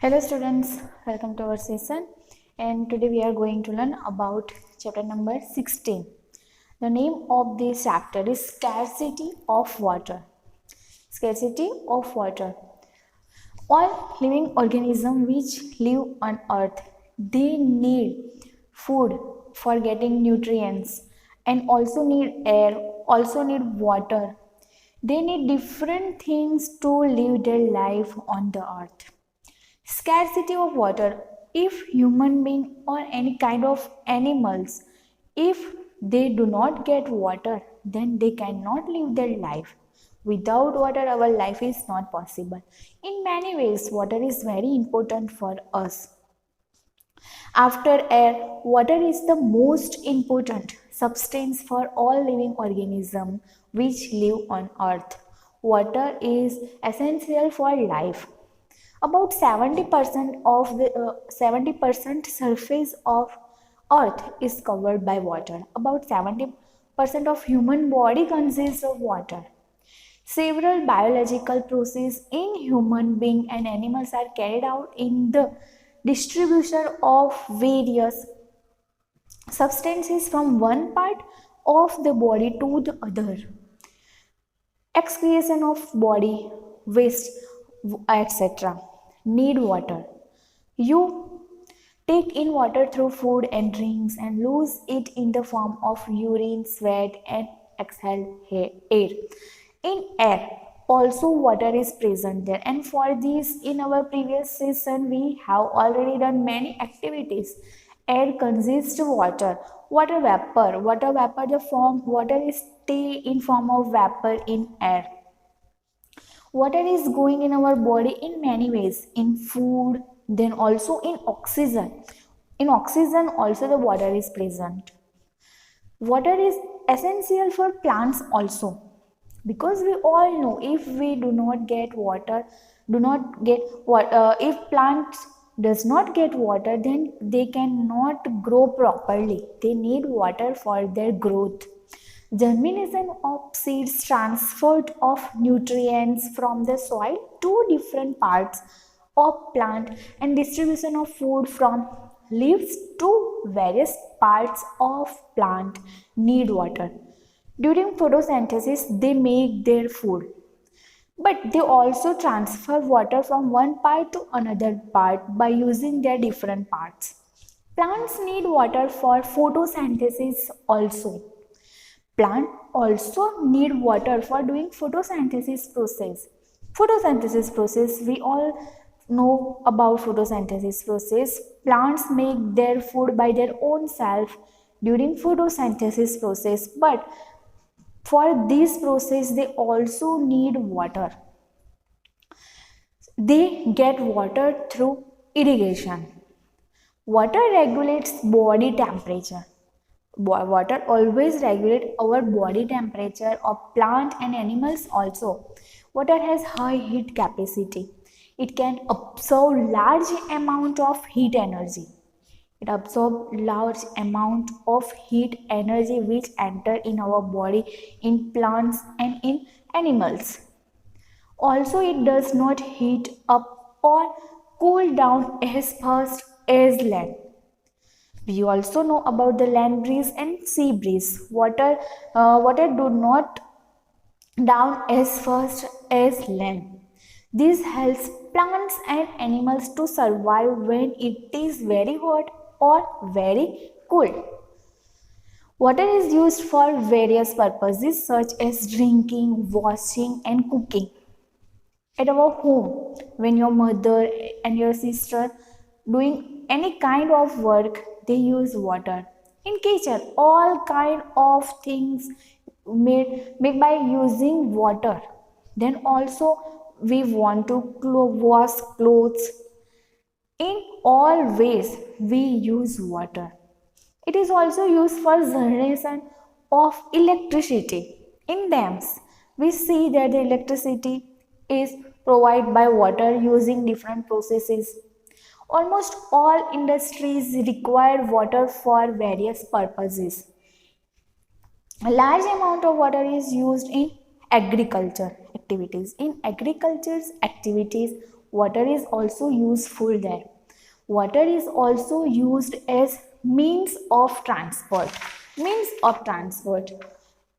Hello students, welcome to our session, and today we are going to learn about chapter number 16. The name of this chapter is Scarcity of Water. Scarcity of water. All living organisms which live on earth, they need food for getting nutrients and also need air, also need water. They need different things to live their life on the earth. Scarcity of water. If human being or any kind of animals, if they do not get water, then they cannot live their life. Without water, our life is not possible. In many ways, water is very important for us. After air, water is the most important substance for all living organisms which live on earth. Water is essential for life. About 70% of the 70% surface of earth is covered by water. About 70% of human body consists of water. Several biological processes in human being and animals are carried out in the distribution of various substances from one part of the body to the other. Excretion of body waste, etc. need water. You take in water through food and drinks and lose it in the form of urine, sweat, and exhaled air. In air, also water is present there, and for this, in our previous session, we have already done many activities. Air consists of water. Water vapor, the form water is stay in form of vapor in air. Water is going in our body in many ways, in food, then also in oxygen. In oxygen also the water is present. Water is essential for plants also, because we all know if we do not get water, if plants does not get water, then they cannot grow properly. They need water for their growth. Germination of seeds, transport of nutrients from the soil to different parts of plant, and distribution of food from leaves to various parts of plant need water. During photosynthesis, they make their food, but they also transfer water from one part to another part by using their different parts. Plants need water for photosynthesis also. Plant also need water for doing photosynthesis process. Photosynthesis process, we all know about photosynthesis process. Plants make their food by their own self during photosynthesis process, but for this process they also need water. They get water through irrigation. Water regulates body temperature. Water always regulates our body temperature of plant and animals also. Water has high heat capacity. It can absorb large amount of heat energy. It absorbs large amount of heat energy which enter in our body in plants and in animals. Also, it does not heat up or cool down as fast as land. We also know about the land breeze and sea breeze. Water do not down as fast as land. This helps plants and animals to survive when it is very hot or very cold. Water is used for various purposes such as drinking, washing, and cooking. At our home, when your mother and your sister doing any kind of work, they use water. In kitchen, all kind of things made by using water. Then also we want to wash clothes. In all ways we use water. It is also used for generation of electricity. In dams, we see that the electricity is provided by water using different processes. Almost all industries require water for various purposes. A large amount of water is used in agriculture activities. In agriculture activities, Water is also useful there. Water is also used as means of transport. Means of transport.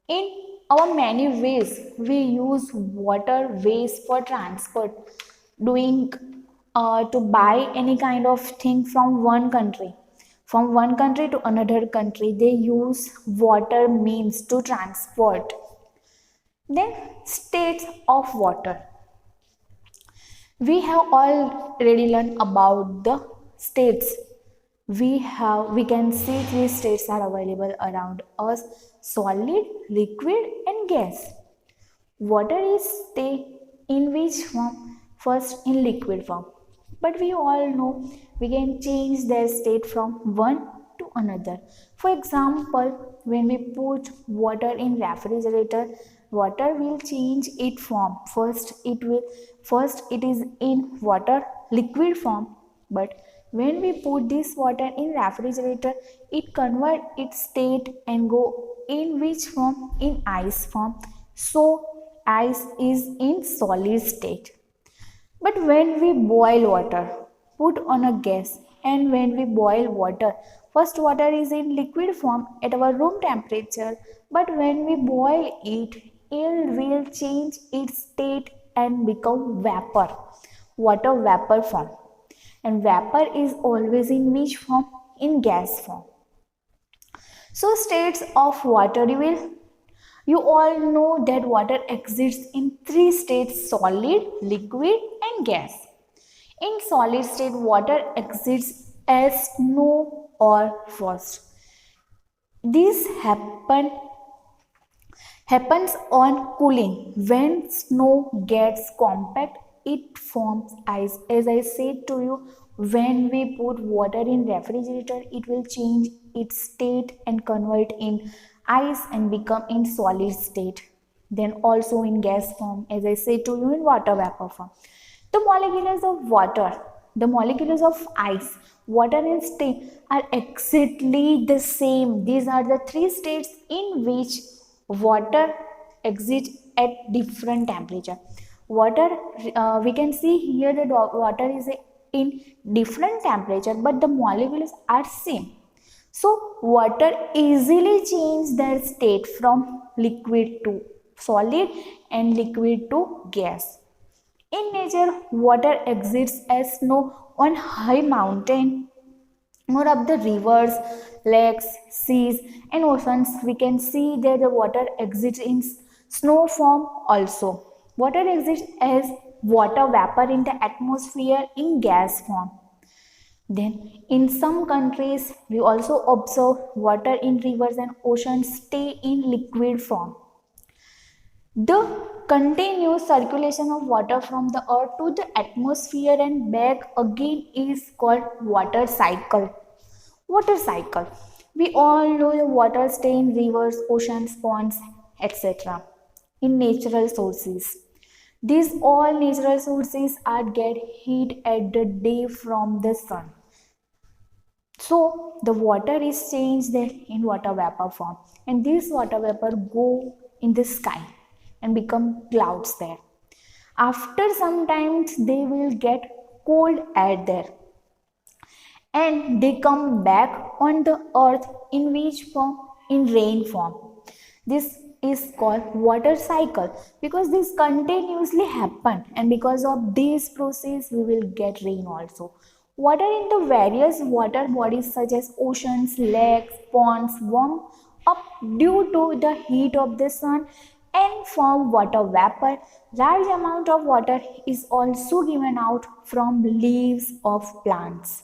In our many ways, we use waterways for transport, doing to buy any kind of thing from one country. From one country to another country, they use water means to transport. Then states of water. We have already learned about the states. We can see three states are available around us: solid, liquid and gas. Water is state in which form? First in liquid form. But we all know we can change their state from one to another. For example, when we put water in refrigerator, water will change its form. First it is in water liquid form, but when we put this water in refrigerator, it convert its state and go in which form? In ice form. So ice is in solid state. But when we boil water, put on a gas, and when we boil water, first water is in liquid form at our room temperature, but when we boil it, it will change its state and become vapor, water vapor form. And vapor is always in which form? In gas form. So states of water, you all know that water exists in three states: solid, liquid and gas. In solid state, water exists as snow or frost. This happens on cooling. When snow gets compact, it forms ice. As I said to you, when we put water in refrigerator, it will change its state and convert in ice and become in solid state. Then also in gas form, as I said to you, in water vapor form. The molecules of water, the molecules of ice, water and steam are exactly the same. These are the three states in which water exists at different temperature. Water, we can see here that water is in different temperature, but the molecules are same. So water easily change their state from liquid to solid and liquid to gas. In nature, water exists as snow on high mountain or up the rivers, lakes, seas and oceans. We can see that the water exists in snow form also. Water exists as water vapor in the atmosphere in gas form. Then in some countries, we also observe water in rivers and oceans stay in liquid form. The continuous circulation of water from the earth to the atmosphere and back again is called water cycle. Water cycle. We all know the water stay in rivers, oceans, ponds, etc. in natural sources. These all natural sources are get heat at the day from the sun. So the water is changed in water vapor form, and this water vapor go in the sky and become clouds there. After some time they will get cold air there and they come back on the earth in which form? In rain form. This is called water cycle because this continuously happen, and because of this process we will get rain also. Water in the various water bodies such as oceans, lakes, ponds warm up due to the heat of the sun and form water vapor. Large amount of water is also given out from leaves of plants.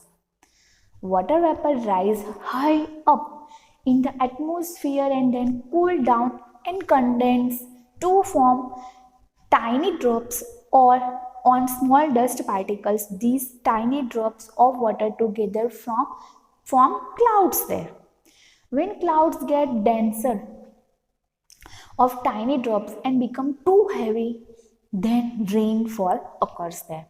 Water vapor rise high up in the atmosphere and then cool down and condense to form tiny drops or on small dust particles. These tiny drops of water together form clouds there. When clouds get denser of tiny drops and become too heavy, then rainfall occurs there.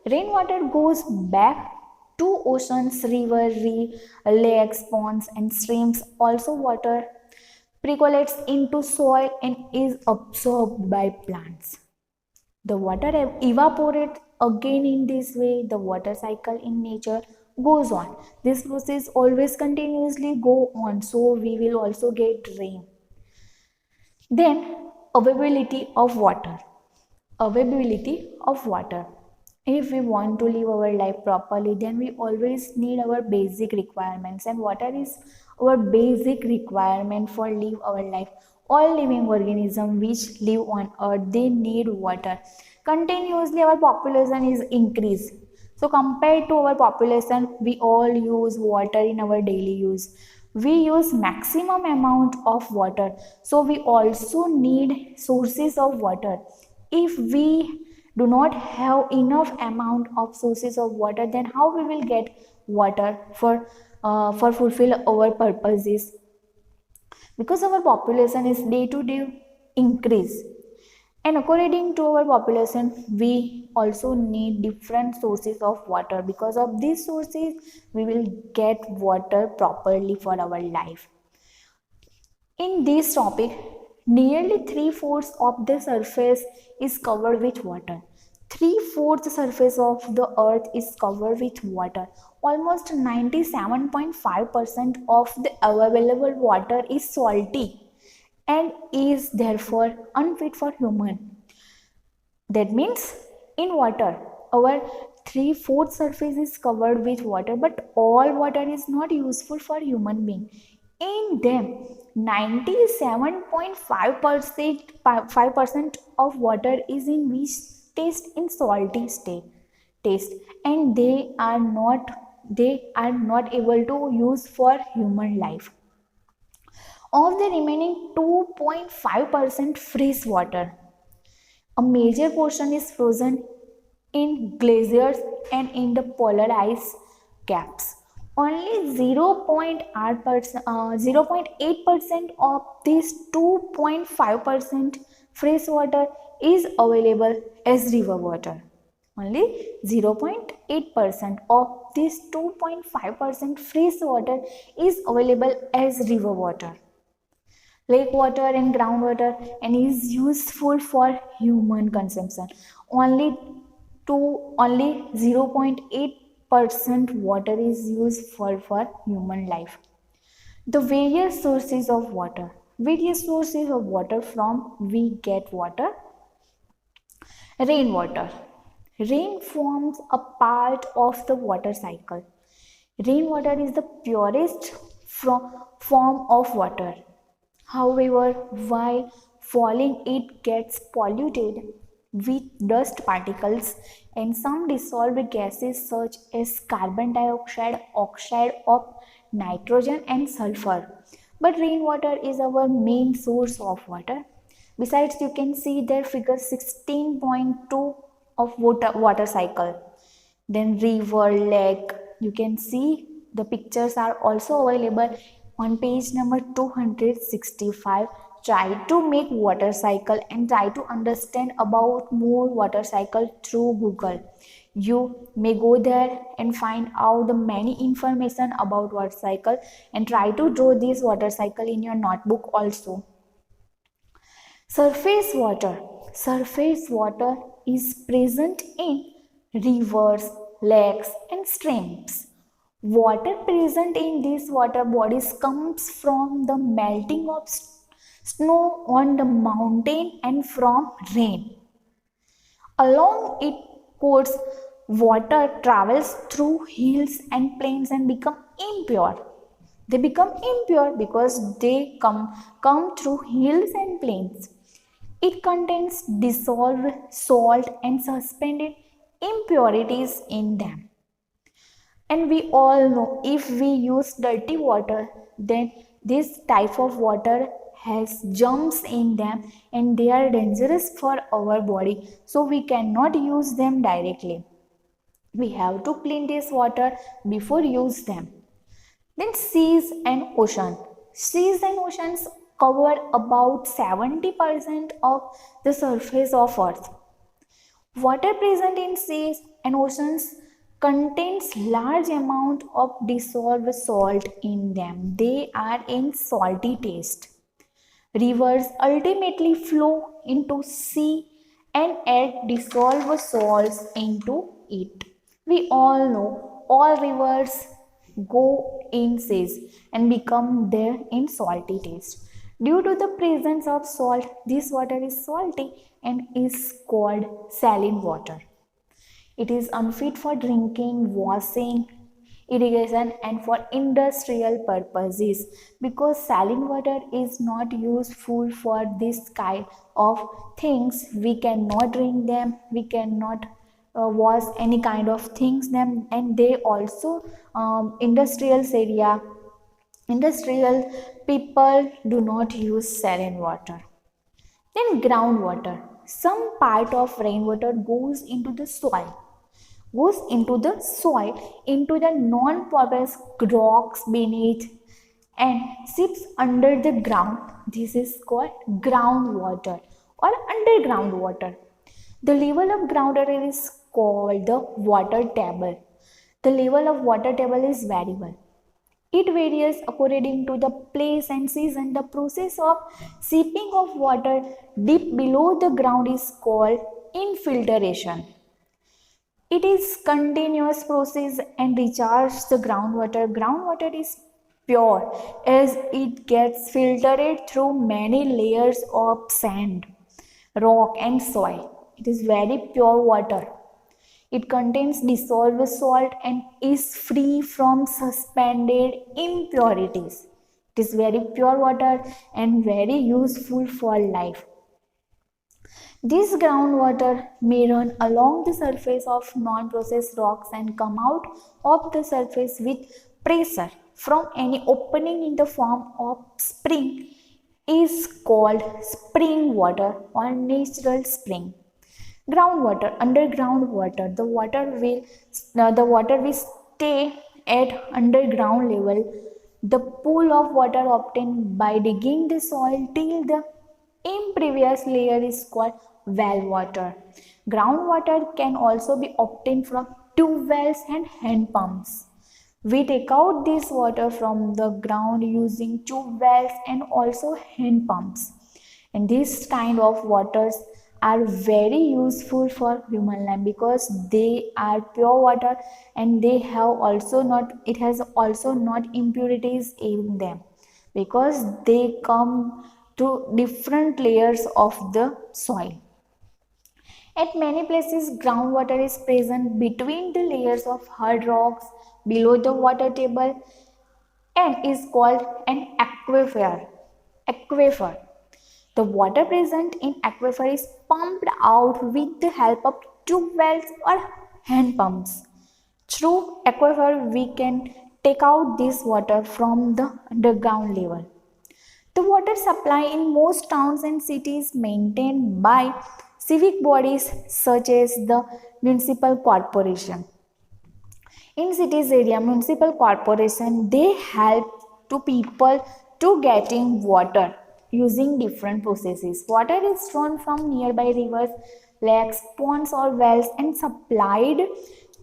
Rainwater goes back to oceans, rivers, lakes, ponds and streams. Also water percolates into soil and is absorbed by plants. The water evaporates again. In this way, the water cycle in nature goes on. This process always continuously go on, so we will also get rain. Then availability of water. Availability of water. If we want to live our life properly, then we always need our basic requirements, and water is our basic requirement for live our life. All living organisms which live on earth, they need water. Continuously our population is increased, so compared to our population, we all use water in our daily use. We use maximum amount of water, so we also need sources of water. If we do not have enough amount of sources of water, then how we will get water for fulfill our purposes? Because our population is day to day increase, and according to our population, we also need different sources of water. Because of these sources, we will get water properly for our life. In this topic, nearly 3/4 of the surface is covered with water. 3/4 surface of the earth is covered with water. Almost 97.5% of the available water is salty and is therefore unfit for human. That means in water, our 3/4 surface is covered with water, but all water is not useful for human being. In them, 97.5% of water is in which taste in salty taste, and they are not able to use for human life. Of the remaining 2.5% fresh water, a major portion is frozen in glaciers and in the polar ice caps. Only 0.8% of this 2.5% fresh water is available as river water. Only 0.8% of this 2.5% fresh water is available as river water, lake water and groundwater, and is useful for human consumption. Only 0.8% water is used for human life. The various sources of water. Various sources of water from we get water. Rainwater. Rain forms a part of the water cycle. Rainwater is the purest form of water. However, while falling, it gets polluted with dust particles and some dissolved gases such as carbon dioxide, oxide of nitrogen, and sulfur. But rainwater is our main source of water. Besides, you can see there figure 16.2 of water cycle. Then river, lake, you can see the pictures are also available on page number 265. Try to make water cycle and try to understand about more water cycle through Google. You may go there and find out the many information about water cycle and try to draw this water cycle in your notebook also. Surface water. Surface water is present in rivers, lakes, and streams. Water present in these water bodies comes from the melting of snow on the mountain and from rain. Along its course, water travels through hills and plains and become impure. They become impure because they come through hills and plains. It contains dissolved salt and suspended impurities in them. And we all know if we use dirty water, then this type of water has germs in them and they are dangerous for our body. So we cannot use them directly. We have to clean this water before use them. Then seas and ocean. Seas and oceans cover about 70% of the surface of earth. Water present in seas and oceans contains large amount of dissolved salt in them. They are in salty taste. Rivers ultimately flow into sea and add dissolved salts into it. We all know all rivers go in seas and become there in salty taste. Due to the presence of salt, this water is salty and is called saline water. It is unfit for drinking, washing, irrigation, and for industrial purposes because saline water is not useful for this kind of things. We cannot drink them, we cannot wash any kind of things them, and they also industrial people do not use saline water. Then groundwater. Some part of rainwater goes into the non-porous rocks beneath and sits under the ground. This is called groundwater or underground water. The level of groundwater is called the water table. The level of water table is variable. It varies according to the place and season. The process of seeping of water deep below the ground is called infiltration. It is continuous process and recharge the groundwater. Groundwater is pure as it gets filtered through many layers of sand, rock and soil. It is very pure water. It contains dissolved salt and is free from suspended impurities. It is very pure water and very useful for life. This groundwater may run along the surface of non-processed rocks and come out of the surface with pressure from any opening in the form of spring is called spring water or natural spring. Groundwater, underground water, the water will stay at underground level. The pool of water obtained by digging the soil till the impervious layer is called well water. Groundwater can also be obtained from tube wells and hand pumps. We take out this water from the ground using tube wells and also hand pumps. And this kind of waters are very useful for human life because they are pure water and they have also not it has also not impurities in them because they come to different layers of the soil. At many places, groundwater is present between the layers of hard rocks below the water table and is called an aquifer. Aquifer. The water present in aquifer is pumped out with the help of tube wells or hand pumps. Through aquifer, we can take out this water from the underground level. The water supply in most towns and cities maintained by civic bodies such as the municipal corporation. In cities area, municipal corporation they help to people to getting water using different processes. Water is drawn from nearby rivers, lakes, ponds or wells and supplied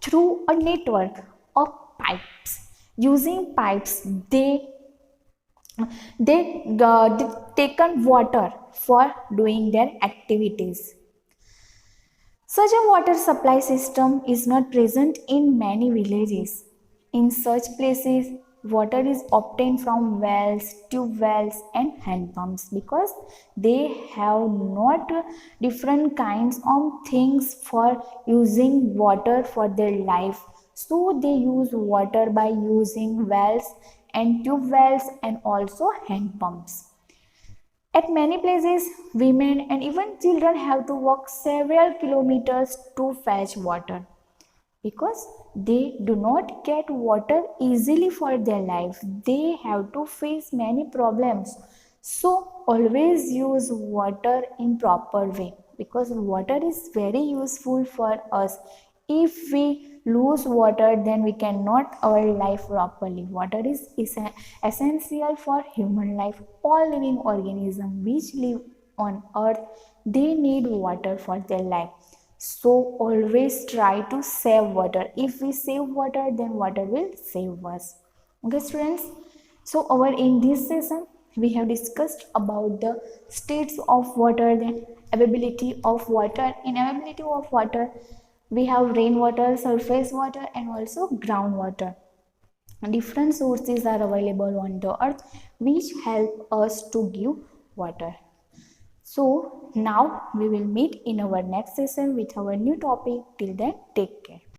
through a network of pipes. Using pipes, they taken water for doing their activities. Such a water supply system is not present in many villages. In such places, water is obtained from wells, tube wells and hand pumps because they have not different kinds of things for using water for their life. So they use water by using wells and tube wells and also hand pumps. At many places, women and even children have to walk several kilometers to fetch water because they do not get water easily for their life. They have to face many problems. So always use water in proper way because water is very useful for us. If we lose water, then we cannot our life properly. Water is essential for human life. All living organisms which live on earth, they need water for their life. So always try to save water. If we save water, then water will save us. Okay students, so in this session we have discussed about the states of water, then availability of water. In availability of water, we have rainwater, surface water, and also groundwater. Different sources are available on the earth which help us to give water. So now we will meet in our next session with our new topic. Till then, take care.